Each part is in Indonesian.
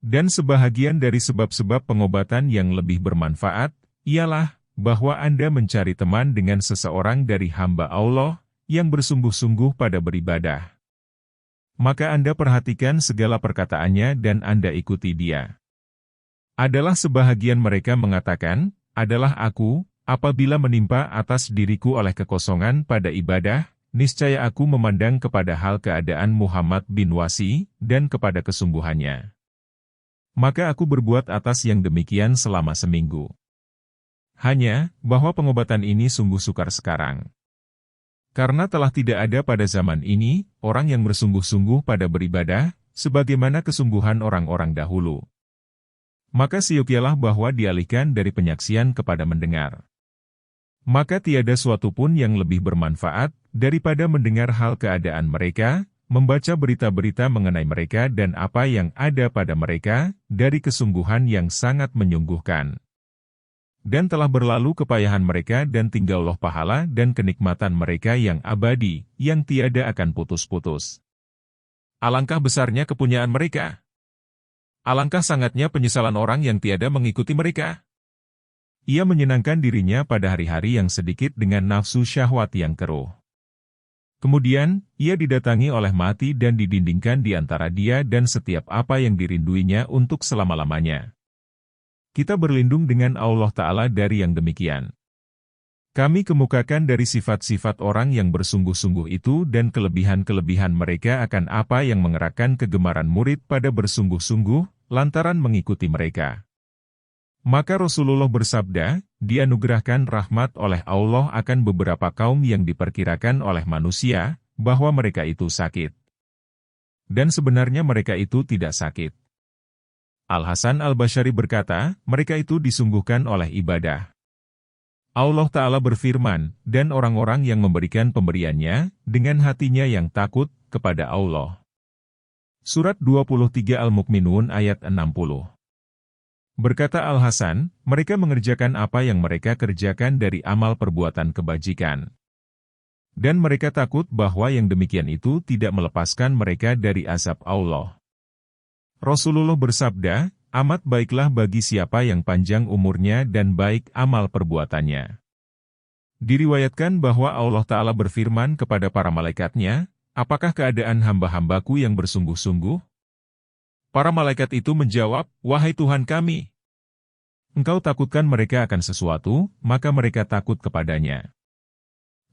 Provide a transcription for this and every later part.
Dan sebahagian dari sebab-sebab pengobatan yang lebih bermanfaat, ialah bahwa Anda mencari teman dengan seseorang dari hamba Allah, yang bersungguh-sungguh pada beribadah. Maka Anda perhatikan segala perkataannya dan Anda ikuti dia. Adalah sebahagian mereka mengatakan, adalah aku, apabila menimpa atas diriku oleh kekosongan pada ibadah, niscaya aku memandang kepada hal keadaan Muhammad bin Wasi, dan kepada kesungguhannya. Maka aku berbuat atas yang demikian selama seminggu. Hanya, bahwa pengobatan ini sungguh sukar sekarang. Karena telah tidak ada pada zaman ini, orang yang bersungguh-sungguh pada beribadah, sebagaimana kesungguhan orang-orang dahulu. Maka seyogialah bahwa dialihkan dari penyaksian kepada mendengar. Maka tiada suatu pun yang lebih bermanfaat, daripada mendengar hal keadaan mereka, membaca berita-berita mengenai mereka dan apa yang ada pada mereka, dari kesungguhan yang sangat menyungguhkan. Dan telah berlalu kepayahan mereka dan tinggallah pahala dan kenikmatan mereka yang abadi, yang tiada akan putus-putus. Alangkah besarnya kepunyaan mereka. Alangkah sangatnya penyesalan orang yang tiada mengikuti mereka. Ia menyenangkan dirinya pada hari-hari yang sedikit dengan nafsu syahwat yang keruh. Kemudian, ia didatangi oleh mati dan didindingkan di antara dia dan setiap apa yang dirinduinya untuk selama-lamanya. Kita berlindung dengan Allah Ta'ala dari yang demikian. Kami kemukakan dari sifat-sifat orang yang bersungguh-sungguh itu dan kelebihan-kelebihan mereka akan apa yang mengerakkan kegemaran murid pada bersungguh-sungguh, lantaran mengikuti mereka. Maka Rasulullah bersabda, dianugerahkan rahmat oleh Allah akan beberapa kaum yang diperkirakan oleh manusia, bahwa mereka itu sakit. Dan sebenarnya mereka itu tidak sakit. Al-Hasan Al-Basyari berkata, mereka itu disungguhkan oleh ibadah. Allah Ta'ala berfirman, dan orang-orang yang memberikan pemberiannya, dengan hatinya yang takut, kepada Allah. Surat 23 Al-Mu'minun ayat 60. Berkata Al-Hasan, mereka mengerjakan apa yang mereka kerjakan dari amal perbuatan kebajikan. Dan mereka takut bahwa yang demikian itu tidak melepaskan mereka dari azab Allah. Rasulullah bersabda, amat baiklah bagi siapa yang panjang umurnya dan baik amal perbuatannya. Diriwayatkan bahwa Allah Ta'ala berfirman kepada para malaikatnya, apakah keadaan hamba-hambaku yang bersungguh-sungguh? Para malaikat itu menjawab, wahai Tuhan kami, Engkau takutkan mereka akan sesuatu, maka mereka takut kepadanya.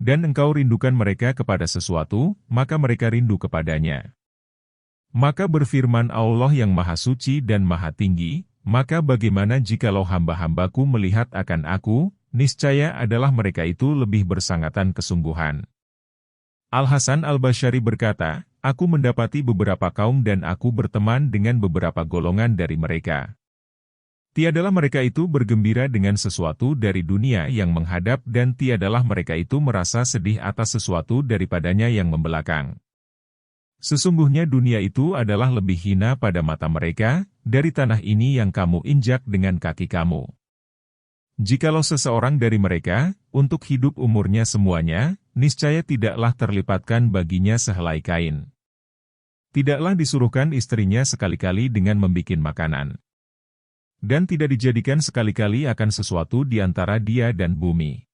Dan Engkau rindukan mereka kepada sesuatu, maka mereka rindu kepadanya. Maka berfirman Allah yang Maha Suci dan Maha Tinggi, maka bagaimana jikalau hamba-hambaku melihat akan aku, niscaya adalah mereka itu lebih bersangatan kesungguhan. Al-Hasan Al-Basyari berkata, aku mendapati beberapa kaum dan aku berteman dengan beberapa golongan dari mereka. Tiadalah mereka itu bergembira dengan sesuatu dari dunia yang menghadap dan tiadalah mereka itu merasa sedih atas sesuatu daripadanya yang membelakang. Sesungguhnya dunia itu adalah lebih hina pada mata mereka, dari tanah ini yang kamu injak dengan kaki kamu. Jikalau seseorang dari mereka, untuk hidup umurnya semuanya, niscaya tidaklah terlipatkan baginya sehelai kain. Tidaklah disuruhkan istrinya sekali-kali dengan membikin makanan. Dan tidak dijadikan sekali-kali akan sesuatu di antara dia dan bumi.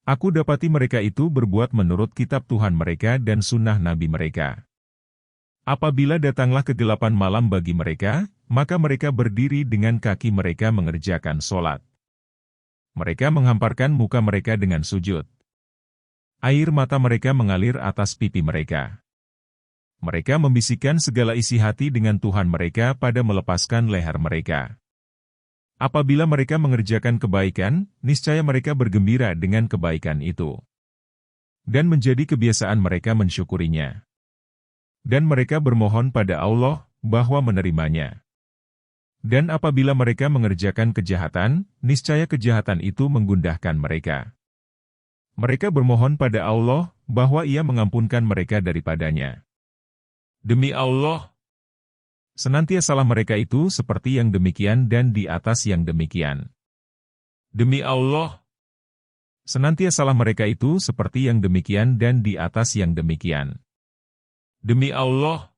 Aku dapati mereka itu berbuat menurut kitab Tuhan mereka dan sunnah Nabi mereka. Apabila datanglah kegelapan malam bagi mereka, maka mereka berdiri dengan kaki mereka mengerjakan sholat. Mereka menghamparkan muka mereka dengan sujud. Air mata mereka mengalir atas pipi mereka. Mereka membisikkan segala isi hati dengan Tuhan mereka pada melepaskan leher mereka. Apabila mereka mengerjakan kebaikan, niscaya mereka bergembira dengan kebaikan itu. Dan menjadi kebiasaan mereka mensyukurinya. Dan mereka bermohon pada Allah, bahwa menerimanya. Dan apabila mereka mengerjakan kejahatan, niscaya kejahatan itu menggundahkan mereka. Mereka bermohon pada Allah, bahwa Ia mengampunkan mereka daripadanya. Demi Allah, senantiasalah mereka itu seperti yang demikian dan di atas yang demikian. Demi Allah, senantiasalah mereka itu seperti yang demikian dan di atas yang demikian. Demi Allah,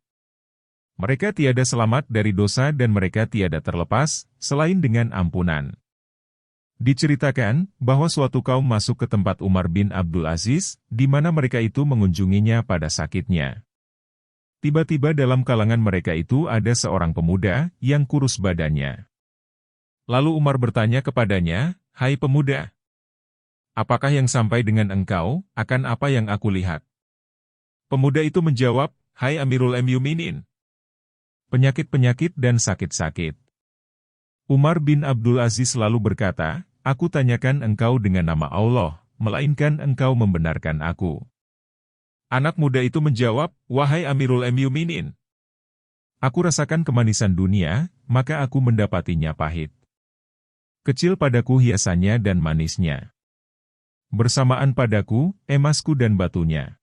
Mereka tiada selamat dari dosa dan mereka tiada terlepas, selain dengan ampunan. Diceritakan, bahwa suatu kaum masuk ke tempat Umar bin Abdul Aziz, di mana mereka itu mengunjunginya pada sakitnya. Tiba-tiba dalam kalangan mereka itu ada seorang pemuda, yang kurus badannya. Lalu Umar bertanya kepadanya, "Hai pemuda, apakah yang sampai dengan engkau, akan apa yang aku lihat?" Pemuda itu menjawab, "Hai Amirul Mukminin, penyakit-penyakit dan sakit-sakit." Umar bin Abdul Aziz lalu berkata, "Aku tanyakan engkau dengan nama Allah, melainkan engkau membenarkan aku." Anak muda itu menjawab, "Wahai Amirul Mukminin, aku rasakan kemanisan dunia, maka aku mendapatinya pahit. Kecil padaku hiasannya dan manisnya. Bersamaan padaku, emasku dan batunya.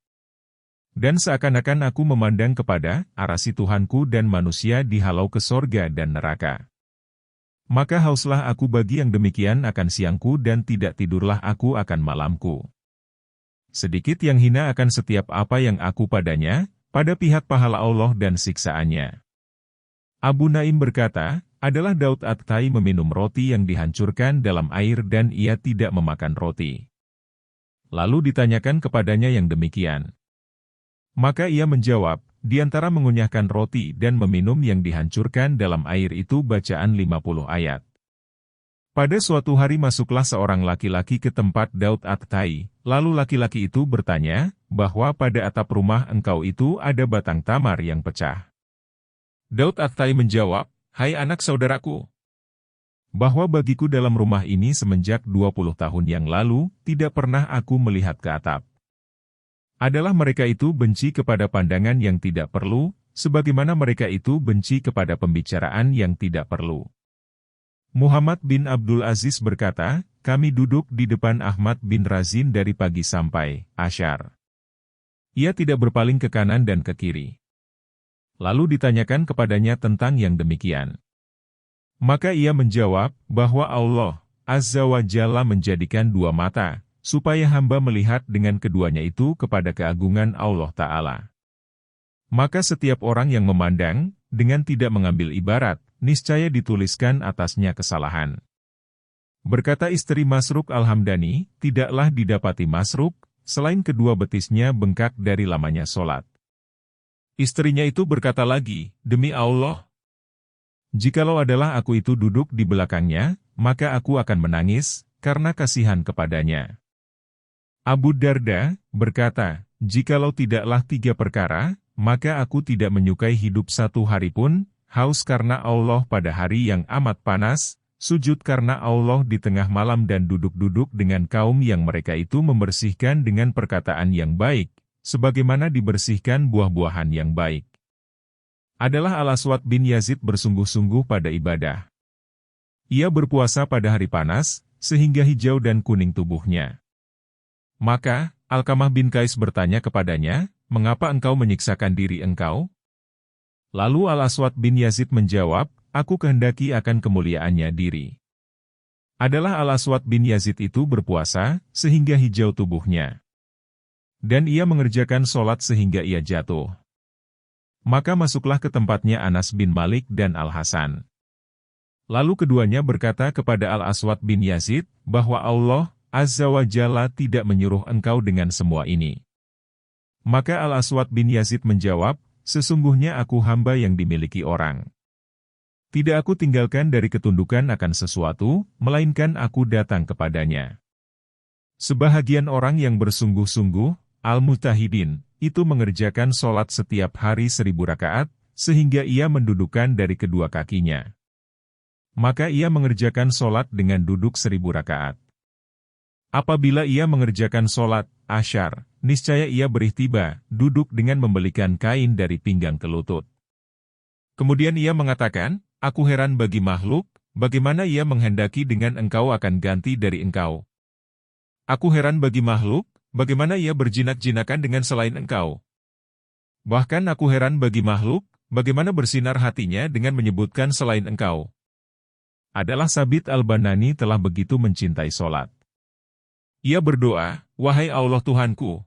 Dan seakan-akan aku memandang kepada arasi Tuhanku dan manusia dihalau ke sorga dan neraka. Maka hauslah aku bagi yang demikian akan siangku dan tidak tidurlah aku akan malamku. Sedikit yang hina akan setiap apa yang aku padanya, pada pihak pahala Allah dan siksaannya." Abu Naim berkata, adalah Daud At-Tai meminum roti yang dihancurkan dalam air dan ia tidak memakan roti. Lalu ditanyakan kepadanya yang demikian. Maka ia menjawab, di antara mengunyahkan roti dan meminum yang dihancurkan dalam air itu bacaan 50 ayat. Pada suatu hari masuklah seorang laki-laki ke tempat Daud At-Tai, lalu laki-laki itu bertanya, bahwa pada atap rumah engkau itu ada batang tamar yang pecah. Daud At-Tai menjawab, "Hai anak saudaraku, bahwa bagiku dalam rumah ini semenjak 20 tahun yang lalu, tidak pernah aku melihat ke atap. Adalah mereka itu benci kepada pandangan yang tidak perlu, sebagaimana mereka itu benci kepada pembicaraan yang tidak perlu." Muhammad bin Abdul Aziz berkata, "Kami duduk di depan Ahmad bin Razin dari pagi sampai asyar. Ia tidak berpaling ke kanan dan ke kiri. Lalu ditanyakan kepadanya tentang yang demikian. Maka ia menjawab, bahwa Allah Azza wa Jalla menjadikan dua mata, supaya hamba melihat dengan keduanya itu kepada keagungan Allah Ta'ala. Maka setiap orang yang memandang, dengan tidak mengambil ibarat, niscaya dituliskan atasnya kesalahan." Berkata istri Masruk Al-Hamdani, tidaklah didapati Masruk, selain kedua betisnya bengkak dari lamanya solat. Istrinya itu berkata lagi, "Demi Allah, jikalau adalah aku itu duduk di belakangnya, maka aku akan menangis, karena kasihan kepadanya." Abu Darda berkata, "Jikalau tidaklah 3 perkara, maka aku tidak menyukai hidup satu hari pun, haus karena Allah pada hari yang amat panas, sujud karena Allah di tengah malam dan duduk-duduk dengan kaum yang mereka itu membersihkan dengan perkataan yang baik, sebagaimana dibersihkan buah-buahan yang baik." Adalah Al-Aswad bin Yazid bersungguh-sungguh pada ibadah. Ia berpuasa pada hari panas, sehingga hijau dan kuning tubuhnya. Maka, Alkamah bin Qais bertanya kepadanya, "Mengapa engkau menyiksakan diri engkau?" Lalu Al-Aswad bin Yazid menjawab, "Aku kehendaki akan kemuliaannya diri." Adalah Al-Aswad bin Yazid itu berpuasa, sehingga hijau tubuhnya. Dan ia mengerjakan sholat sehingga ia jatuh. Maka masuklah ke tempatnya Anas bin Malik dan Al-Hasan. Lalu keduanya berkata kepada Al-Aswad bin Yazid, bahwa Allah Azza wa Jalla tidak menyuruh engkau dengan semua ini. Maka Al-Aswad bin Yazid menjawab, "Sesungguhnya aku hamba yang dimiliki orang. Tidak aku tinggalkan dari ketundukan akan sesuatu, melainkan aku datang kepadanya." Sebahagian orang yang bersungguh-sungguh, al-mujtahidin, itu mengerjakan sholat setiap hari 1000 rakaat, sehingga ia mendudukkan dari kedua kakinya. Maka ia mengerjakan sholat dengan duduk 1000 rakaat. Apabila ia mengerjakan sholat asyar, niscaya ia berikhtiba, duduk dengan membelikan kain dari pinggang ke lutut. Kemudian ia mengatakan, "Aku heran bagi makhluk, bagaimana ia menghendaki dengan engkau akan ganti dari engkau. Aku heran bagi makhluk, bagaimana ia berjinak-jinakan dengan selain engkau. Bahkan aku heran bagi makhluk, bagaimana bersinar hatinya dengan menyebutkan selain engkau." Adalah Sabit Al-Banani telah begitu mencintai sholat. Ia berdoa, "Wahai Allah Tuhanku,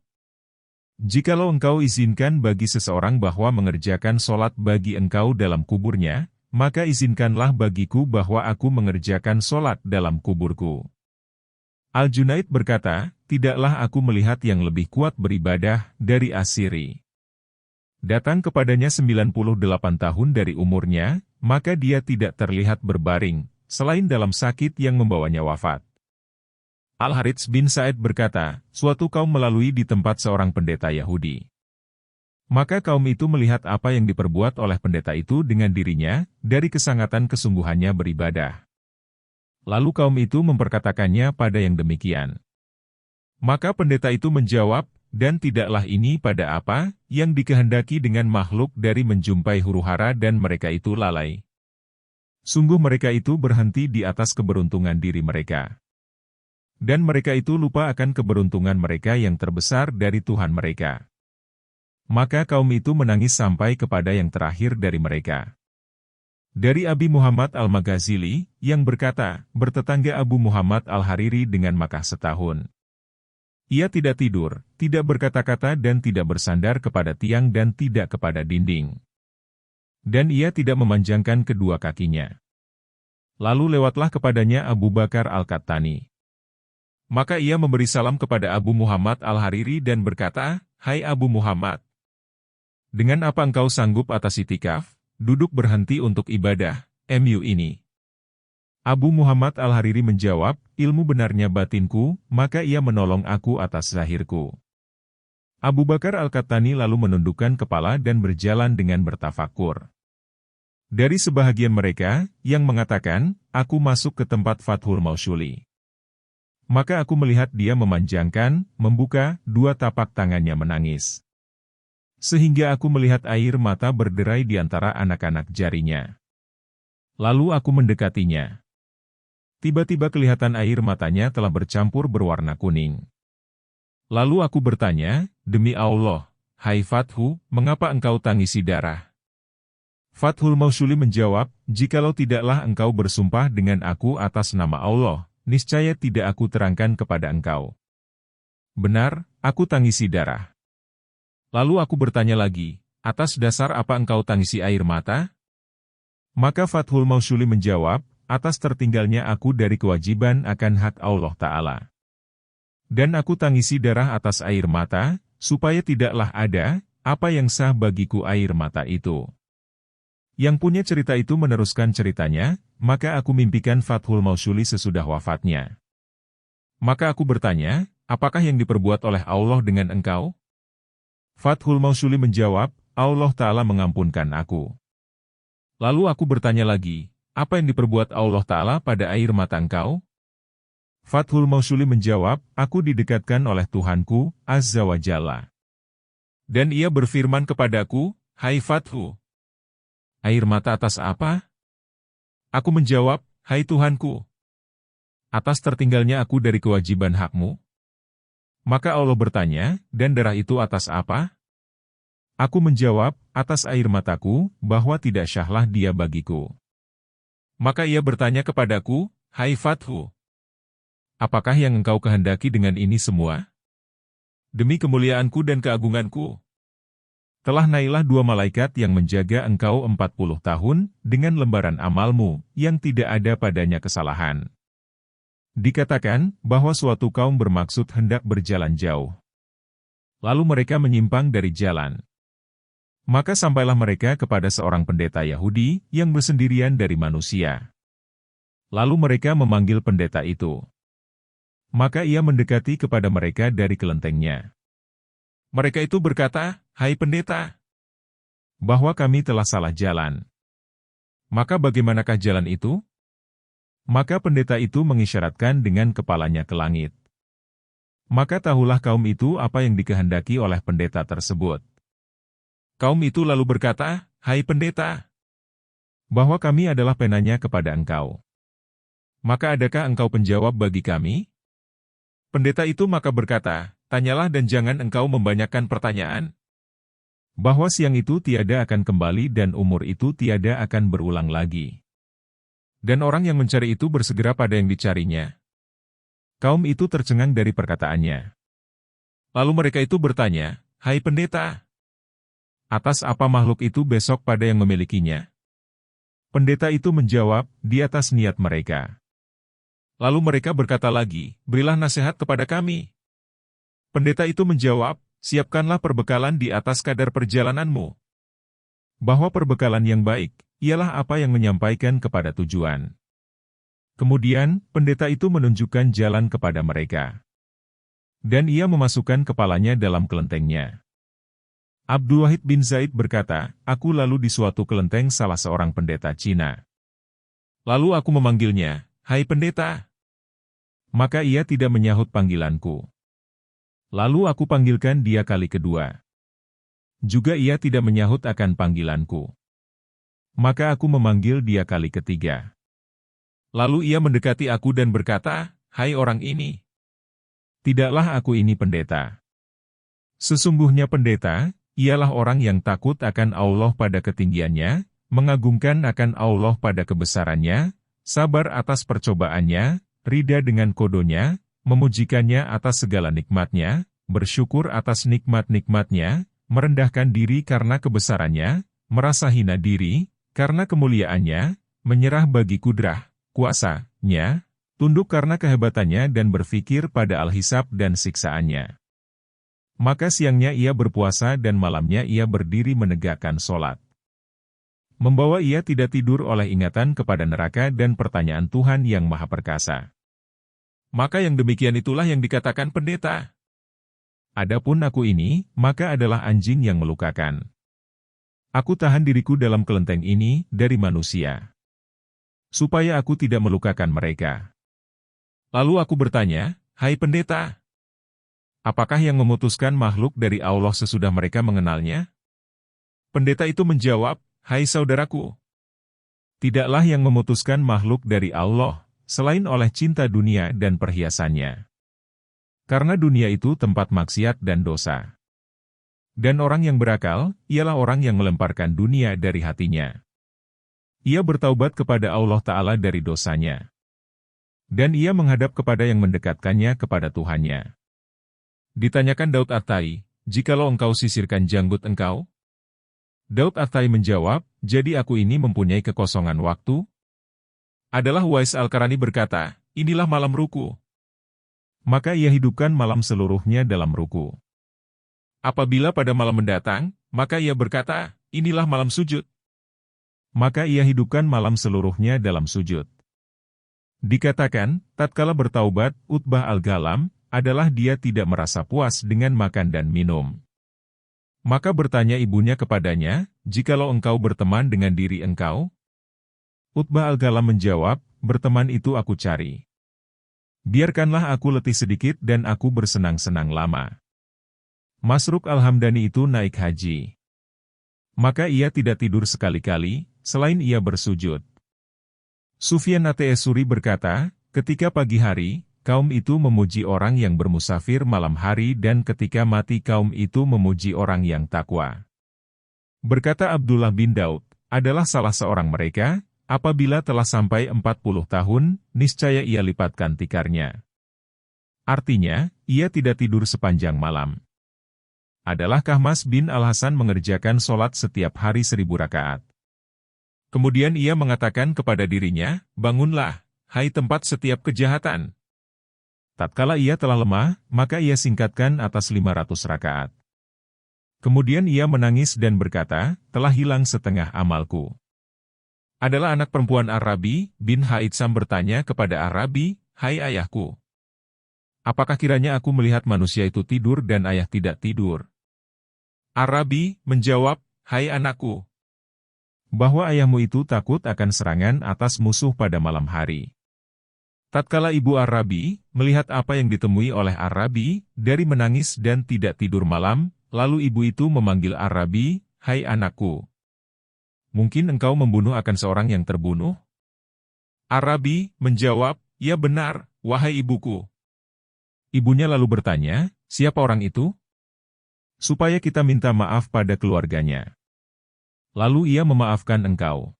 Jikalau engkau izinkan bagi seseorang bahwa mengerjakan sholat bagi engkau dalam kuburnya, maka izinkanlah bagiku bahwa aku mengerjakan sholat dalam kuburku. Al-Junaid berkata, tidaklah aku melihat yang lebih kuat beribadah dari Asiri. Datang kepadanya 98 tahun dari umurnya, maka dia tidak terlihat berbaring, selain dalam sakit yang membawanya wafat. Al-Harits bin Sa'id berkata, suatu kaum melalui di tempat seorang pendeta Yahudi. Maka kaum itu melihat apa yang diperbuat oleh pendeta itu dengan dirinya, dari kesangatan kesungguhannya beribadah. Lalu kaum itu memperkatakannya pada yang demikian. Maka pendeta itu menjawab, dan tidaklah ini pada apa, yang dikehendaki dengan makhluk dari menjumpai huru-hara dan mereka itu lalai. Sungguh mereka itu berhenti di atas keberuntungan diri mereka. Dan mereka itu lupa akan keberuntungan mereka yang terbesar dari Tuhan mereka. Maka kaum itu menangis sampai kepada yang terakhir dari mereka. Dari Abi Muhammad Al-Maghazili, yang berkata, bertetangga Abu Muhammad Al-Hariri dengan Makkah setahun. Ia tidak tidur, tidak berkata-kata dan tidak bersandar kepada tiang dan tidak kepada dinding. Dan ia tidak memanjangkan kedua kakinya. Lalu lewatlah kepadanya Abu Bakar Al-Qattani. Maka ia memberi salam kepada Abu Muhammad Al-Hariri dan berkata, hai Abu Muhammad, dengan apa engkau sanggup atas itikaf, duduk berhenti untuk ibadah, ini? Abu Muhammad Al-Hariri menjawab, ilmu benarnya batinku, maka ia menolong aku atas zahirku. Abu Bakar Al-Qattani lalu menundukkan kepala dan berjalan dengan bertafakur. Dari sebahagian mereka, yang mengatakan, aku masuk ke tempat Fathul Mausuli. Maka aku melihat dia memanjangkan, membuka, dua tapak tangannya menangis. Sehingga aku melihat air mata berderai di antara anak-anak jarinya. Lalu aku mendekatinya. Tiba-tiba kelihatan air matanya telah bercampur berwarna kuning. Lalu aku bertanya, demi Allah, hai Fathu, mengapa engkau tangisi darah? Fathul Mausuli menjawab, jikalau tidaklah engkau bersumpah dengan aku atas nama Allah, niscaya tidak aku terangkan kepada engkau. Benar, aku tangisi darah. Lalu aku bertanya lagi, atas dasar apa engkau tangisi air mata? Maka Fathul Mausuli menjawab, atas tertinggalnya aku dari kewajiban akan hak Allah Ta'ala. Dan aku tangisi darah atas air mata, supaya tidaklah ada, apa yang sah bagiku air mata itu. Yang punya cerita itu meneruskan ceritanya, maka aku mimpikan Fathul Mausuli sesudah wafatnya. Maka aku bertanya, apakah yang diperbuat oleh Allah dengan engkau? Fathul Mausuli menjawab, Allah Ta'ala mengampunkan aku. Lalu aku bertanya lagi, apa yang diperbuat Allah Ta'ala pada air mata engkau? Fathul Mausuli menjawab, aku didekatkan oleh Tuhanku, Azza wa Jalla. Dan ia berfirman kepadaku, hai Fathu, air mata atas apa? Aku menjawab, hai Tuhanku, atas tertinggalnya aku dari kewajiban hakmu. Maka Allah bertanya, dan darah itu atas apa? Aku menjawab, atas air mataku, bahwa tidak syahlah dia bagiku. Maka ia bertanya kepadaku, hai Fathu, apakah yang engkau kehendaki dengan ini semua? Demi kemuliaanku dan keagunganku, telah naiklah dua malaikat yang menjaga engkau 40 tahun, dengan lembaran amalmu, yang tidak ada padanya kesalahan. Dikatakan, bahwa suatu kaum bermaksud hendak berjalan jauh. Lalu mereka menyimpang dari jalan. Maka sampailah mereka kepada seorang pendeta Yahudi, yang bersendirian dari manusia. Lalu mereka memanggil pendeta itu. Maka ia mendekati kepada mereka dari kelentengnya. Mereka itu berkata, hai pendeta, bahwa kami telah salah jalan. Maka bagaimanakah jalan itu? Maka pendeta itu mengisyaratkan dengan kepalanya ke langit. Maka tahulah kaum itu apa yang dikehendaki oleh pendeta tersebut. Kaum itu lalu berkata, hai pendeta, bahwa kami adalah penanya kepada engkau. Maka adakah engkau penjawab bagi kami? Pendeta itu maka berkata, tanyalah dan jangan engkau membanyakkan pertanyaan. Bahwa siang itu tiada akan kembali dan umur itu tiada akan berulang lagi. Dan orang yang mencari itu bersegera pada yang dicarinya. Kaum itu tercengang dari perkataannya. Lalu mereka itu bertanya, "Hai pendeta, atas apa makhluk itu besok pada yang memilikinya?" Pendeta itu menjawab, "Di atas niat mereka." Lalu mereka berkata lagi, "Berilah nasihat kepada kami." Pendeta itu menjawab, "Siapkanlah perbekalan di atas kadar perjalananmu." Bahwa perbekalan yang baik, ialah apa yang menyampaikan kepada tujuan. Kemudian, pendeta itu menunjukkan jalan kepada mereka. Dan ia memasukkan kepalanya dalam kelentengnya. Abdul Wahid bin Zaid berkata, "Aku lalu di suatu kelenteng salah seorang pendeta Cina. Lalu aku memanggilnya, 'Hai pendeta.' Maka ia tidak menyahut panggilanku. Lalu aku panggilkan dia kali kedua. Juga ia tidak menyahut akan panggilanku. Maka aku memanggil dia kali ketiga. Lalu ia mendekati aku dan berkata, 'Hai orang ini, tidaklah aku ini pendeta.' Sesungguhnya pendeta, ialah orang yang takut akan Allah pada ketinggiannya, mengagungkan akan Allah pada kebesarannya, sabar atas percobaannya, rida dengan kodonya, memujikannya atas segala nikmatnya, bersyukur atas nikmat-nikmatnya, merendahkan diri karena kebesarannya, merasa hina diri, karena kemuliaannya, menyerah bagi kudrah, kuasanya, tunduk karena kehebatannya dan berfikir pada al-hisab dan siksaannya. Maka siangnya ia berpuasa dan malamnya ia berdiri menegakkan sholat. Membawa ia tidak tidur oleh ingatan kepada neraka dan pertanyaan Tuhan yang Maha Perkasa. Maka yang demikian itulah yang dikatakan pendeta. Adapun aku ini, maka adalah anjing yang melukakan. Aku tahan diriku dalam kelenteng ini dari manusia, supaya aku tidak melukakan mereka. Lalu aku bertanya, 'Hai pendeta, apakah yang memutuskan makhluk dari Allah sesudah mereka mengenalnya?' Pendeta itu menjawab, 'Hai saudaraku, tidaklah yang memutuskan makhluk dari Allah, selain oleh cinta dunia dan perhiasannya. Karena dunia itu tempat maksiat dan dosa. Dan orang yang berakal, ialah orang yang melemparkan dunia dari hatinya. Ia bertaubat kepada Allah Ta'ala dari dosanya. Dan ia menghadap kepada yang mendekatkannya kepada Tuhannya.' Ditanyakan Daud At-Tai, 'Jikalau engkau sisirkan janggut engkau?' Daud At-Tai menjawab, 'Jadi aku ini mempunyai kekosongan waktu?' Adalah Uwais Al-Qarani berkata, 'Inilah malam ruku.' Maka ia hidupkan malam seluruhnya dalam ruku. Apabila pada malam mendatang, maka ia berkata, 'Inilah malam sujud.' Maka ia hidupkan malam seluruhnya dalam sujud. Dikatakan, tatkala bertaubat, Utbah Al-Ghalam, adalah dia tidak merasa puas dengan makan dan minum. Maka bertanya ibunya kepadanya, 'Jikalau engkau berteman dengan diri engkau?' Utbah Al-Ghalam menjawab, 'Berteman itu aku cari. Biarkanlah aku letih sedikit dan aku bersenang-senang lama.' Masruk Al-Hamdani itu naik haji. Maka ia tidak tidur sekali-kali, selain ia bersujud. Sufyan At-Tsuri berkata, ketika pagi hari, kaum itu memuji orang yang bermusafir malam hari dan ketika mati kaum itu memuji orang yang takwa. Berkata Abdullah bin Daud, adalah salah seorang mereka, apabila telah sampai 40 tahun, niscaya ia lipatkan tikarnya. Artinya, ia tidak tidur sepanjang malam. Adalah Kahmas bin Al-Hasan mengerjakan sholat setiap hari 1000 rakaat. Kemudian ia mengatakan kepada dirinya, 'Bangunlah, hai tempat setiap kejahatan.' Tatkala ia telah lemah, maka ia singkatkan atas 500 rakaat. Kemudian ia menangis dan berkata, 'Telah hilang setengah amalku.' Adalah anak perempuan Arabi bin Haitsam bertanya kepada Arabi, 'Hai ayahku, apakah kiranya aku melihat manusia itu tidur dan ayah tidak tidur?' Arabi menjawab, 'Hai anakku, bahwa ayahmu itu takut akan serangan atas musuh pada malam hari.' Tatkala ibu Arabi melihat apa yang ditemui oleh Arabi dari menangis dan tidak tidur malam, lalu ibu itu memanggil Arabi, 'Hai anakku, mungkin engkau membunuh akan seorang yang terbunuh?' Arabi menjawab, 'Ya benar, wahai ibuku.' Ibunya lalu bertanya, 'Siapa orang itu?' 'Supaya kita minta maaf pada keluarganya. Lalu ia memaafkan engkau.'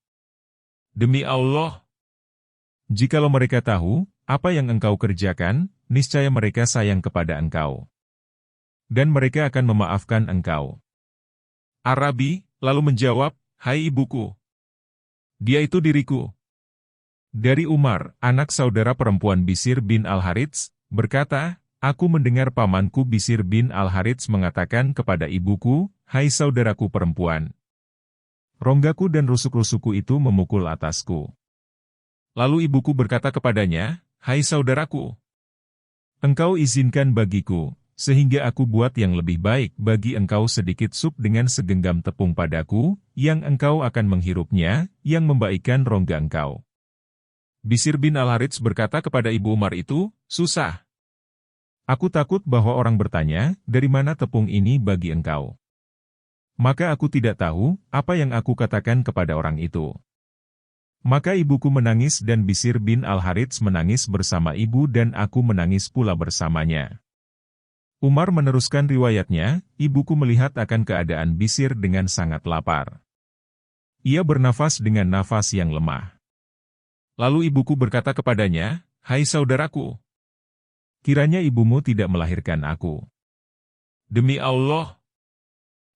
'Demi Allah, jikalau mereka tahu apa yang engkau kerjakan, niscaya mereka sayang kepada engkau.' dan mereka akan memaafkan engkau. Arabi lalu menjawab, "Hai ibuku, dia itu diriku." Dari Umar, anak saudara perempuan Bishr bin Al-Harits, berkata, "Aku mendengar pamanku Bishr bin Al-Harits mengatakan kepada ibuku, 'Hai saudaraku perempuan, ronggaku dan rusuk-rusukku itu memukul atasku.' Lalu ibuku berkata kepadanya, 'Hai saudaraku, engkau izinkan bagiku, sehingga aku buat yang lebih baik bagi engkau sedikit sup dengan segenggam tepung padaku, yang engkau akan menghirupnya, yang membaikkan rongga engkau.'" Bishr bin Al-Harits berkata kepada ibu Umar itu, "Susah. Aku takut bahwa orang bertanya, 'Dari mana tepung ini bagi engkau?' Maka aku tidak tahu, apa yang aku katakan kepada orang itu." Maka ibuku menangis dan Bishr bin Al-Harits menangis bersama ibu dan aku menangis pula bersamanya. Umar meneruskan riwayatnya, "Ibuku melihat akan keadaan Bishr dengan sangat lapar. Ia bernafas dengan nafas yang lemah. Lalu ibuku berkata kepadanya, 'Hai saudaraku, kiranya ibumu tidak melahirkan aku. Demi Allah,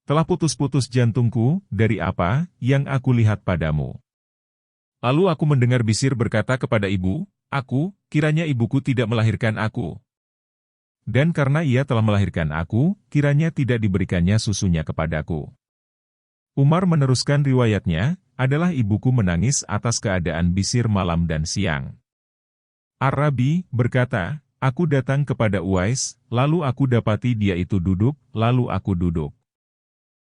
telah putus-putus jantungku dari apa yang aku lihat padamu.' Lalu aku mendengar Bishr berkata kepada ibu, 'Aku, kiranya ibuku tidak melahirkan aku. Dan karena ia telah melahirkan aku, kiranya tidak diberikannya susunya kepadaku.'" Umar meneruskan riwayatnya, adalah ibuku menangis atas keadaan Bishr malam dan siang. Arabi berkata, "Aku datang kepada Uwais, lalu aku dapati dia itu duduk, lalu aku duduk.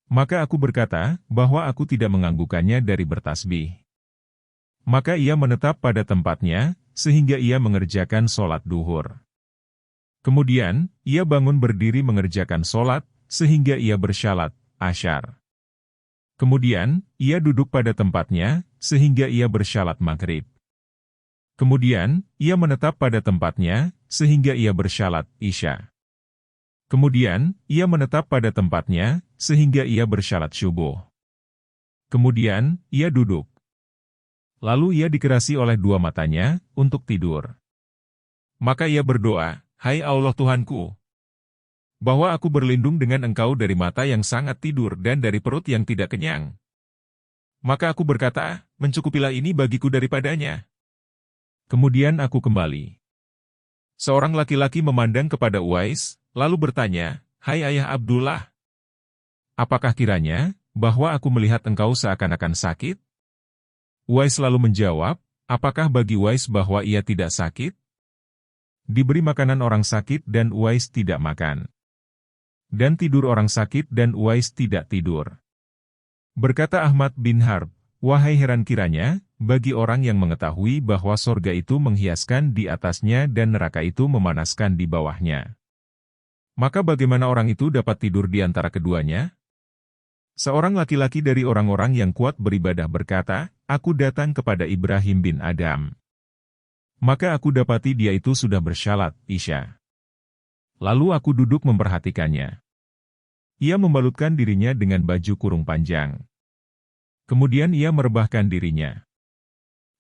Maka aku berkata, bahwa aku tidak menganggukkannya dari bertasbih. Maka ia menetap pada tempatnya, sehingga ia mengerjakan sholat duhur. Kemudian, ia bangun berdiri mengerjakan sholat, sehingga ia bersyalat, asyar. Kemudian, ia duduk pada tempatnya, sehingga ia bersyalat maghrib. Kemudian, ia menetap pada tempatnya, sehingga ia bersyalat isya. Kemudian, ia menetap pada tempatnya, sehingga ia bersyalat syubuh. Kemudian, ia duduk. Lalu ia dikerasi oleh dua matanya, untuk tidur. Maka ia berdoa, 'Hai Allah Tuhanku, bahwa aku berlindung dengan engkau dari mata yang sangat tidur dan dari perut yang tidak kenyang.' Maka aku berkata, 'Mencukupilah ini bagiku daripadanya.' Kemudian aku kembali. Seorang laki-laki memandang kepada Uwais, lalu bertanya, 'Hai ayah Abdullah, apakah kiranya, bahwa aku melihat engkau seakan-akan sakit?' Uwais lalu menjawab, 'Apakah bagi Uwais bahwa ia tidak sakit? Diberi makanan orang sakit dan Uwais tidak makan. Dan tidur orang sakit dan Uwais tidak tidur.' Berkata Ahmad bin Harb, 'Wahai heran kiranya, bagi orang yang mengetahui bahwa sorga itu menghiaskan di atasnya dan neraka itu memanaskan di bawahnya. Maka bagaimana orang itu dapat tidur di antara keduanya?' Seorang laki-laki dari orang-orang yang kuat beribadah berkata, 'Aku datang kepada Ibrahim bin Adam. Maka aku dapati dia itu sudah bersyalat isya. Lalu aku duduk memperhatikannya. Ia membalutkan dirinya dengan baju kurung panjang. Kemudian ia merebahkan dirinya.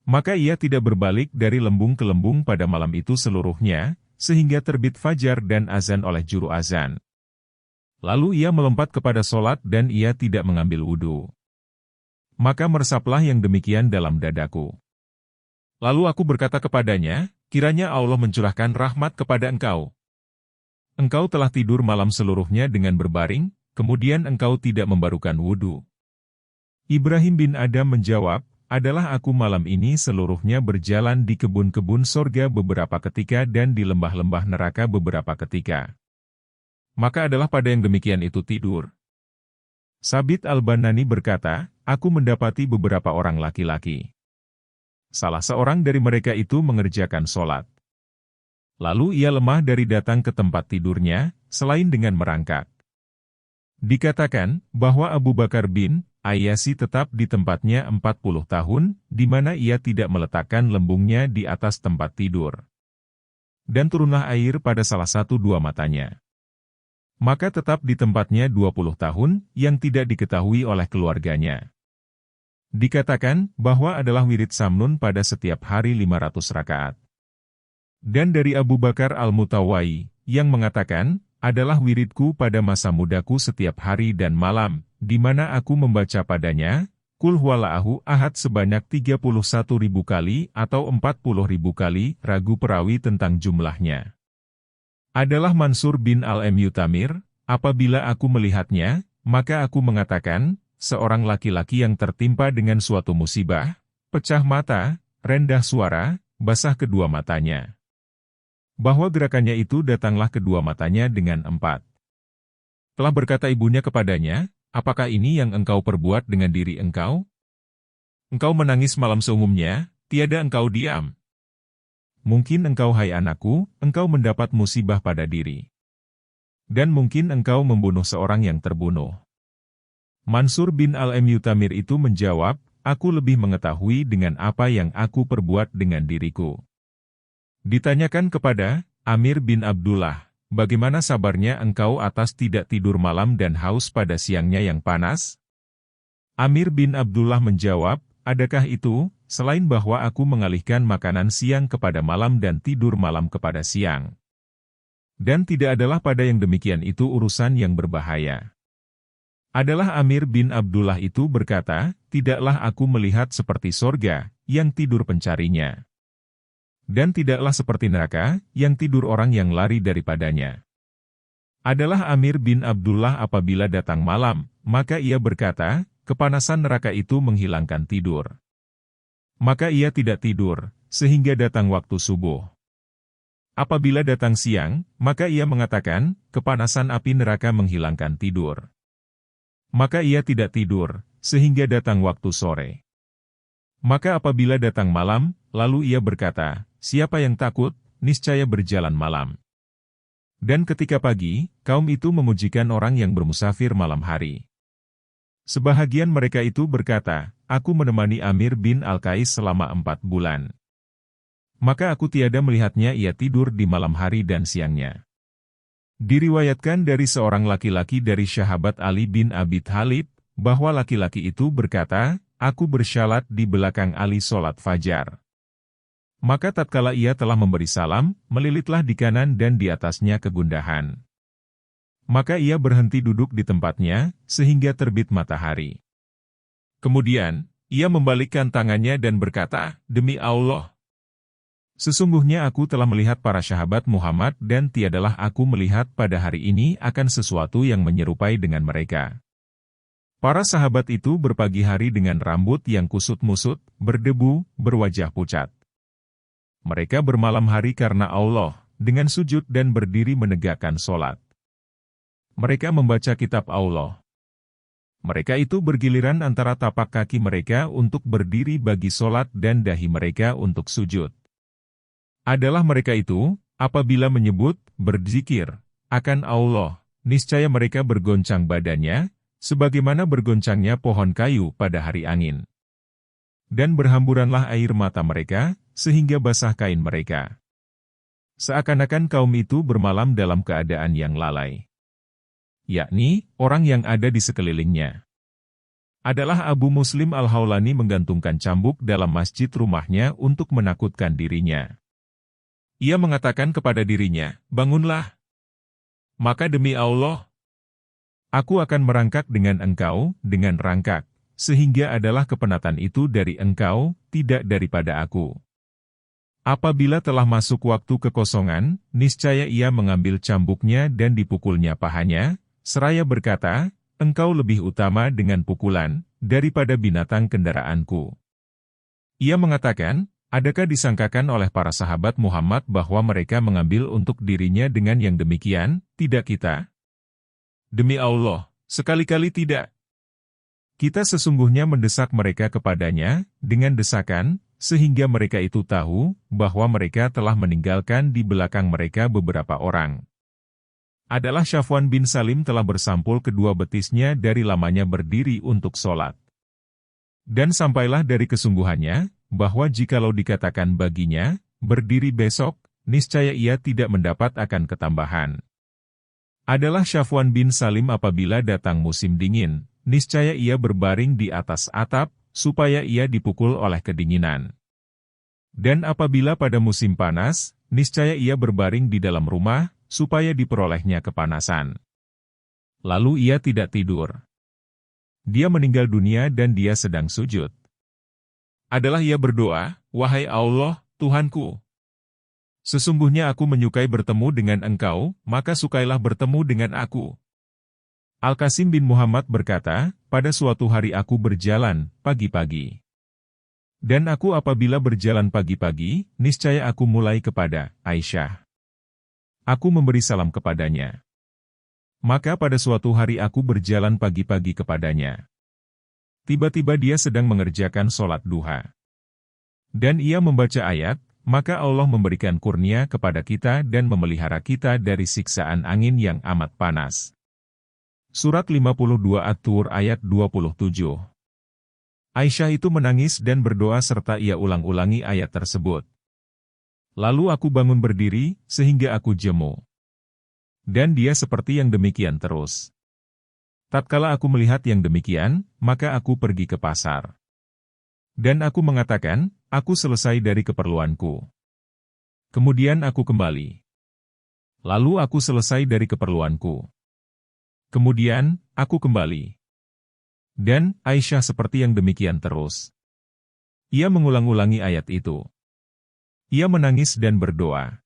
Maka ia tidak berbalik dari lembung ke lembung pada malam itu seluruhnya, sehingga terbit fajar dan azan oleh juru azan. Lalu ia melompat kepada solat dan ia tidak mengambil wudhu. Maka meresaplah yang demikian dalam dadaku. Lalu aku berkata kepadanya, kiranya Allah mencurahkan rahmat kepada engkau. Engkau telah tidur malam seluruhnya dengan berbaring, kemudian engkau tidak membarukan wudhu. Ibrahim bin Adam menjawab, adalah aku malam ini seluruhnya berjalan di kebun-kebun sorga beberapa ketika dan di lembah-lembah neraka beberapa ketika. Maka adalah pada yang demikian itu tidur. Sabit al-Banani berkata, aku mendapati beberapa orang laki-laki. Salah seorang dari mereka itu mengerjakan sholat. Lalu ia lemah dari datang ke tempat tidurnya, selain dengan merangkak. Dikatakan, bahwa Abu Bakar bin Ayyasi tetap di tempatnya 40 tahun, di mana ia tidak meletakkan lembungnya di atas tempat tidur. Dan turunlah air pada salah satu dua matanya. Maka tetap di tempatnya 20 tahun, yang tidak diketahui oleh keluarganya. Dikatakan, bahwa adalah wirid Samnun pada setiap hari 500 rakaat. Dan dari Abu Bakar al-Mutawai, yang mengatakan, adalah wiridku pada masa mudaku setiap hari dan malam, di mana aku membaca padanya, Qul huwallahu ahad sebanyak 31.000 kali atau 40.000 kali, ragu perawi tentang jumlahnya. Adalah Mansur bin al-Mu'tamir, apabila aku melihatnya, maka aku mengatakan, seorang laki-laki yang tertimpa dengan suatu musibah, pecah mata, rendah suara, basah kedua matanya. Bahwa gerakannya itu datanglah kedua matanya dengan 4. Telah berkata ibunya kepadanya, apakah ini yang engkau perbuat dengan diri engkau? Engkau menangis malam seumumnya, tiada engkau diam. Mungkin engkau hai anakku, engkau mendapat musibah pada diri. Dan mungkin engkau membunuh seorang yang terbunuh. Mansur bin al-Mu'tamir itu menjawab, aku lebih mengetahui dengan apa yang aku perbuat dengan diriku. Ditanyakan kepada Amir bin Abdullah, bagaimana sabarnya engkau atas tidak tidur malam dan haus pada siangnya yang panas? Amir bin Abdullah menjawab, adakah itu, selain bahwa aku mengalihkan makanan siang kepada malam dan tidur malam kepada siang. Dan tidak adalah pada yang demikian itu urusan yang berbahaya. Adalah Amir bin Abdullah itu berkata, tidaklah aku melihat seperti sorga, yang tidur pencarinya. Dan tidaklah seperti neraka, yang tidur orang yang lari daripadanya. Adalah Amir bin Abdullah apabila datang malam, maka ia berkata, kepanasan neraka itu menghilangkan tidur. Maka ia tidak tidur, sehingga datang waktu subuh. Apabila datang siang, maka ia mengatakan, kepanasan api neraka menghilangkan tidur. Maka ia tidak tidur, sehingga datang waktu sore. Maka apabila datang malam, lalu ia berkata, siapa yang takut, niscaya berjalan malam. Dan ketika pagi, kaum itu memujikan orang yang bermusafir malam hari. Sebahagian mereka itu berkata, aku menemani Amir bin Al-Qais selama 4 bulan. Maka aku tiada melihatnya ia tidur di malam hari dan siangnya. Diriwayatkan dari seorang laki-laki dari sahabat Ali bin Abi Thalib, bahwa laki-laki itu berkata, aku bersyalat di belakang Ali sholat fajar. Maka tatkala ia telah memberi salam, melilitlah di kanan dan di atasnya kegundahan. Maka ia berhenti duduk di tempatnya, sehingga terbit matahari. Kemudian, ia membalikkan tangannya dan berkata, demi Allah, sesungguhnya aku telah melihat para sahabat Muhammad dan tiadalah aku melihat pada hari ini akan sesuatu yang menyerupai dengan mereka. Para sahabat itu berpagi hari dengan rambut yang kusut-musut, berdebu, berwajah pucat. Mereka bermalam hari karena Allah, dengan sujud dan berdiri menegakkan sholat. Mereka membaca kitab Allah. Mereka itu bergiliran antara tapak kaki mereka untuk berdiri bagi sholat dan dahi mereka untuk sujud. Adalah mereka itu, apabila menyebut, berzikir, akan Allah, niscaya mereka bergoncang badannya, sebagaimana bergoncangnya pohon kayu pada hari angin. Dan berhamburanlah air mata mereka, sehingga basah kain mereka. Seakan-akan kaum itu bermalam dalam keadaan yang lalai. Yakni, orang yang ada di sekelilingnya. Adalah Abu Muslim Al-Haulani menggantungkan cambuk dalam masjid rumahnya untuk menakutkan dirinya. Ia mengatakan kepada dirinya, bangunlah. Maka demi Allah, aku akan merangkak dengan engkau, dengan rangkak, sehingga adalah kepenatan itu dari engkau, tidak daripada aku. Apabila telah masuk waktu kekosongan, niscaya ia mengambil cambuknya dan dipukulnya pahanya, seraya berkata, engkau lebih utama dengan pukulan, daripada binatang kendaraanku. Ia mengatakan, adakah disangkakan oleh para sahabat Muhammad bahwa mereka mengambil untuk dirinya dengan yang demikian, tidak kita? Demi Allah, sekali-kali tidak. Kita sesungguhnya mendesak mereka kepadanya, dengan desakan, sehingga mereka itu tahu, bahwa mereka telah meninggalkan di belakang mereka beberapa orang. Adalah Syafwan bin Salim telah bersampul kedua betisnya dari lamanya berdiri untuk sholat. Dan sampailah dari kesungguhannya, bahwa jikalau dikatakan baginya, berdiri besok, niscaya ia tidak mendapat akan ketambahan. Adalah Syafwan bin Salim apabila datang musim dingin, niscaya ia berbaring di atas atap, supaya ia dipukul oleh kedinginan. Dan apabila pada musim panas, niscaya ia berbaring di dalam rumah, supaya diperolehnya kepanasan. Lalu ia tidak tidur. Dia meninggal dunia dan dia sedang sujud. Adalah ia berdoa, "Wahai Allah, Tuhanku, sesungguhnya aku menyukai bertemu dengan Engkau, maka sukailah bertemu dengan aku." Al-Qasim bin Muhammad berkata, "Pada suatu hari aku berjalan, pagi-pagi. Dan aku apabila berjalan pagi-pagi, niscaya aku mulai kepada Aisyah. Aku memberi salam kepadanya. Maka pada suatu hari aku berjalan pagi-pagi kepadanya. Tiba-tiba dia sedang mengerjakan sholat duha. Dan ia membaca ayat, maka Allah memberikan kurnia kepada kita dan memelihara kita dari siksaan angin yang amat panas." Surat 52 At-Tur ayat 27. Aisyah itu menangis dan berdoa serta ia ulang-ulangi ayat tersebut. Lalu aku bangun berdiri, sehingga aku jemu. Dan dia seperti yang demikian terus. Tatkala aku melihat yang demikian, maka aku pergi ke pasar. Dan aku mengatakan, "Aku selesai dari keperluanku." Kemudian aku kembali. Lalu aku selesai dari keperluanku. Kemudian, aku kembali. Dan Aisyah seperti yang demikian terus. Ia mengulang-ulangi ayat itu. Ia menangis dan berdoa.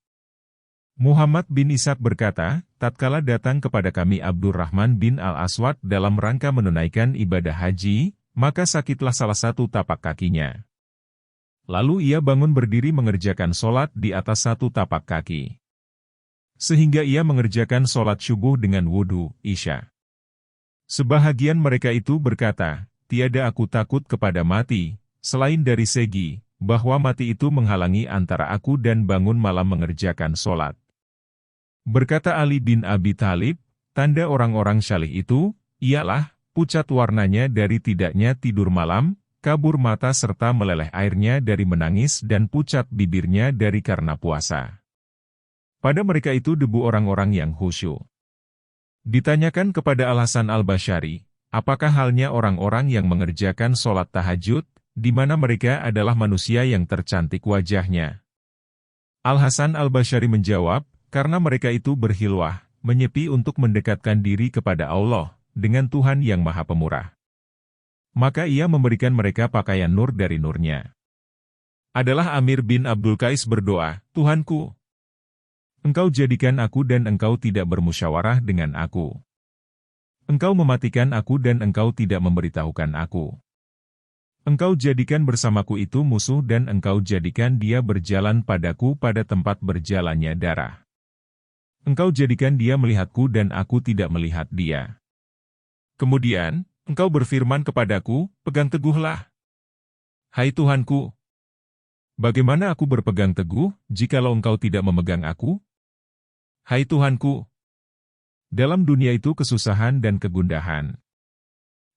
Muhammad bin Ishaq berkata, tatkala datang kepada kami Abdurrahman bin Al-Aswad dalam rangka menunaikan ibadah haji, maka sakitlah salah satu tapak kakinya. Lalu ia bangun berdiri mengerjakan sholat di atas satu tapak kaki. Sehingga ia mengerjakan sholat subuh dengan wudu, Isya. Sebahagian mereka itu berkata, "Tiada aku takut kepada mati, selain dari segi, bahwa mati itu menghalangi antara aku dan bangun malam mengerjakan sholat." Berkata Ali bin Abi Thalib, tanda orang-orang syalih itu, ialah, pucat warnanya dari tidaknya tidur malam, kabur mata serta meleleh airnya dari menangis dan pucat bibirnya dari karena puasa. Pada mereka itu debu orang-orang yang khusyuk. Ditanyakan kepada Al-Hasan Al-Basyari, apakah halnya orang-orang yang mengerjakan sholat tahajud, di mana mereka adalah manusia yang tercantik wajahnya? Al-Hasan Al-Basyari menjawab, karena mereka itu berkhilwah, menyepi untuk mendekatkan diri kepada Allah, dengan Tuhan yang Maha Pemurah. Maka ia memberikan mereka pakaian nur dari nurnya. Adalah Amir bin Abdul Qais berdoa, "Tuhanku, Engkau jadikan aku dan Engkau tidak bermusyawarah dengan aku. Engkau mematikan aku dan Engkau tidak memberitahukan aku. Engkau jadikan bersamaku itu musuh dan Engkau jadikan dia berjalan padaku pada tempat berjalannya darah. Engkau jadikan dia melihatku dan aku tidak melihat dia. Kemudian, Engkau berfirman kepadaku, pegang teguhlah. Hai Tuhanku, bagaimana aku berpegang teguh, jikalau Engkau tidak memegang aku? Hai Tuhanku, dalam dunia itu kesusahan dan kegundahan.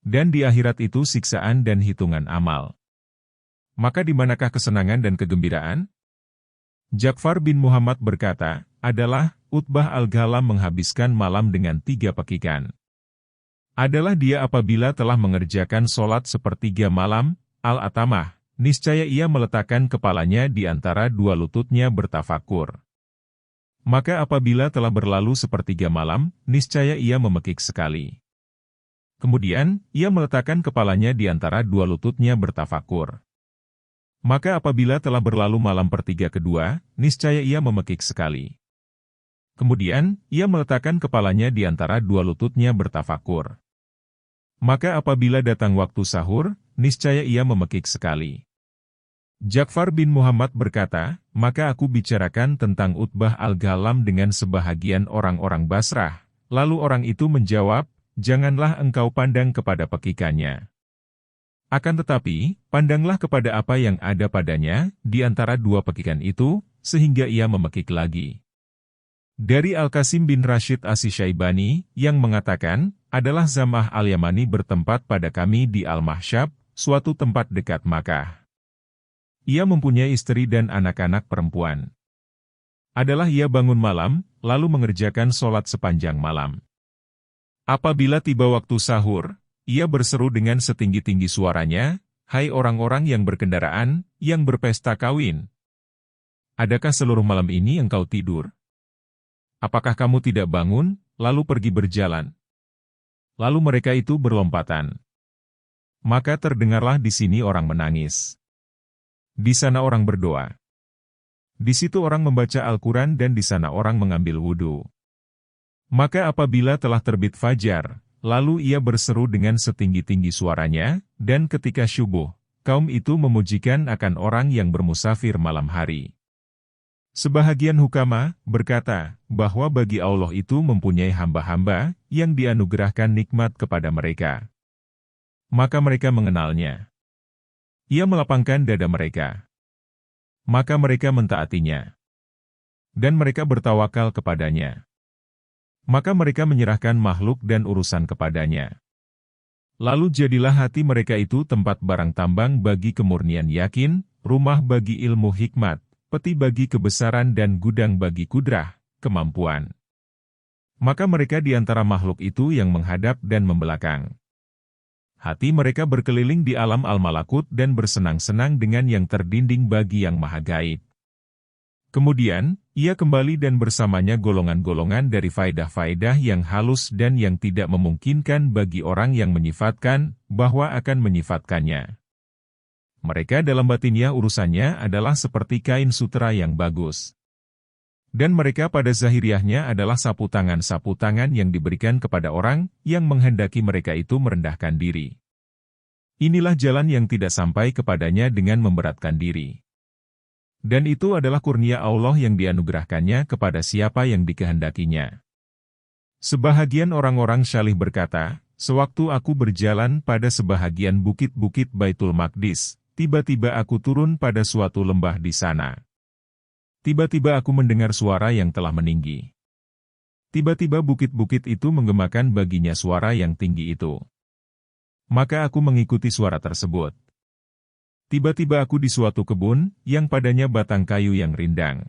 Dan di akhirat itu siksaan dan hitungan amal. Maka di manakah kesenangan dan kegembiraan? Ja'far bin Muhammad berkata, adalah, Utbah Al-Ghalam menghabiskan malam dengan 3 pekikan. Adalah dia apabila telah mengerjakan sholat sepertiga malam, Al-Atamah, niscaya ia meletakkan kepalanya di antara 2 lututnya bertafakur. Maka apabila telah berlalu sepertiga malam, niscaya ia memekik sekali. Kemudian, ia meletakkan kepalanya di antara 2 lututnya bertafakur. Maka apabila telah berlalu malam pertiga kedua, niscaya ia memekik sekali. Kemudian, ia meletakkan kepalanya di antara 2 lututnya bertafakur. Maka apabila datang waktu sahur, niscaya ia memekik sekali. Ja'far bin Muhammad berkata, maka aku bicarakan tentang Utbah Al-Ghalam dengan sebahagian orang-orang Basrah. Lalu orang itu menjawab, janganlah engkau pandang kepada pekikannya. Akan tetapi, pandanglah kepada apa yang ada padanya, di antara 2 pekikan itu, sehingga ia memekik lagi. Dari Al-Qasim bin Rashid As-Syaibani, yang mengatakan, adalah Zam'ah Al-Yamani bertempat pada kami di Al-Mahsyab, suatu tempat dekat Makkah. Ia mempunyai istri dan anak-anak perempuan. Adalah ia bangun malam, lalu mengerjakan sholat sepanjang malam. Apabila tiba waktu sahur, ia berseru dengan setinggi-tinggi suaranya, hai orang-orang yang berkendaraan, yang berpesta kawin. Adakah seluruh malam ini engkau tidur? apakah kamu tidak bangun, lalu pergi berjalan?" Lalu mereka itu berlompatan. Maka terdengarlah di sini orang menangis. Di sana orang berdoa. Di situ orang membaca Al-Quran dan di sana orang mengambil wudhu. Maka apabila telah terbit fajar, lalu ia berseru dengan setinggi-tinggi suaranya, dan ketika syubuh, kaum itu memujikan akan orang yang bermusafir malam hari. Sebahagian hukama berkata bahwa bagi Allah itu mempunyai hamba-hamba yang dianugerahkan nikmat kepada mereka. Maka mereka mengenalnya. Ia melapangkan dada mereka. Maka mereka mentaatinya. Dan mereka bertawakal kepadanya. Maka mereka menyerahkan makhluk dan urusan kepadanya. Lalu jadilah hati mereka itu tempat barang tambang bagi kemurnian yakin, rumah bagi ilmu hikmat, peti bagi kebesaran dan gudang bagi kudrah, kemampuan. Maka mereka di antara makhluk itu yang menghadap dan membelakang. Hati mereka berkeliling di alam al-malakut dan bersenang-senang dengan yang terdinding bagi yang maha gaib. Kemudian, ia kembali dan bersamanya golongan-golongan dari faedah-faedah yang halus dan yang tidak memungkinkan bagi orang yang menyifatkan bahwa akan menyifatkannya. Mereka dalam batinnya urusannya adalah seperti kain sutera yang bagus. Dan mereka pada zahiriahnya adalah sapu tangan yang diberikan kepada orang yang menghendaki mereka itu merendahkan diri. Inilah jalan yang tidak sampai kepadanya dengan memberatkan diri. Dan itu adalah kurnia Allah yang dianugerahkannya kepada siapa yang dikehendakinya. Sebahagian orang-orang syalih berkata, "Sewaktu aku berjalan pada sebahagian bukit-bukit Baitul Maqdis, tiba-tiba aku turun pada suatu lembah di sana. Tiba-tiba aku mendengar suara yang telah meninggi. Tiba-tiba bukit-bukit itu menggemakan baginya suara yang tinggi itu. Maka aku mengikuti suara tersebut. Tiba-tiba aku di suatu kebun, yang padanya batang kayu yang rindang.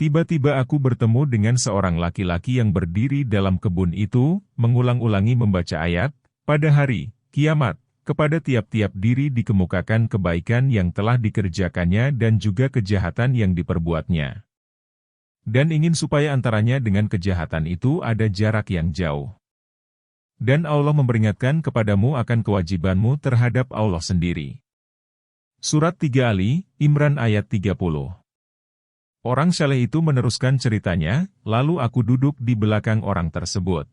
Tiba-tiba aku bertemu dengan seorang laki-laki yang berdiri dalam kebun itu, mengulang-ulangi membaca ayat, pada hari kiamat. Kepada tiap-tiap diri dikemukakan kebaikan yang telah dikerjakannya dan juga kejahatan yang diperbuatnya. Dan ingin supaya antaranya dengan kejahatan itu ada jarak yang jauh. Dan Allah memperingatkan kepadamu akan kewajibanmu terhadap Allah sendiri." Surat 3 Ali, Imran ayat 30. Orang saleh itu meneruskan ceritanya, lalu aku duduk di belakang orang tersebut.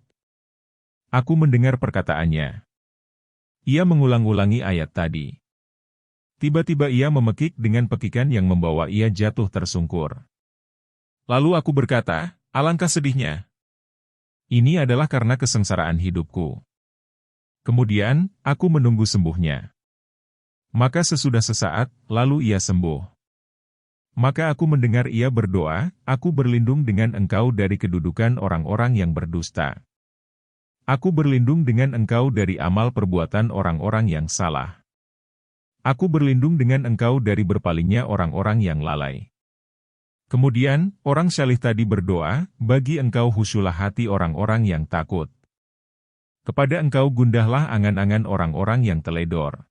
Aku mendengar perkataannya. Ia mengulang-ulangi ayat tadi. Tiba-tiba ia memekik dengan pekikan yang membawa ia jatuh tersungkur. Lalu aku berkata, "Alangkah sedihnya. Ini adalah karena kesengsaraan hidupku." Kemudian, aku menunggu sembuhnya. Maka sesudah sesaat, lalu ia sembuh. Maka aku mendengar ia berdoa, "Aku berlindung dengan engkau dari kedudukan orang-orang yang berdusta. Aku berlindung dengan engkau dari amal perbuatan orang-orang yang salah. Aku berlindung dengan engkau dari berpalingnya orang-orang yang lalai." Kemudian, orang syalih tadi berdoa, "Bagi engkau husyulah hati orang-orang yang takut. Kepada engkau gundahlah angan-angan orang-orang yang teledor.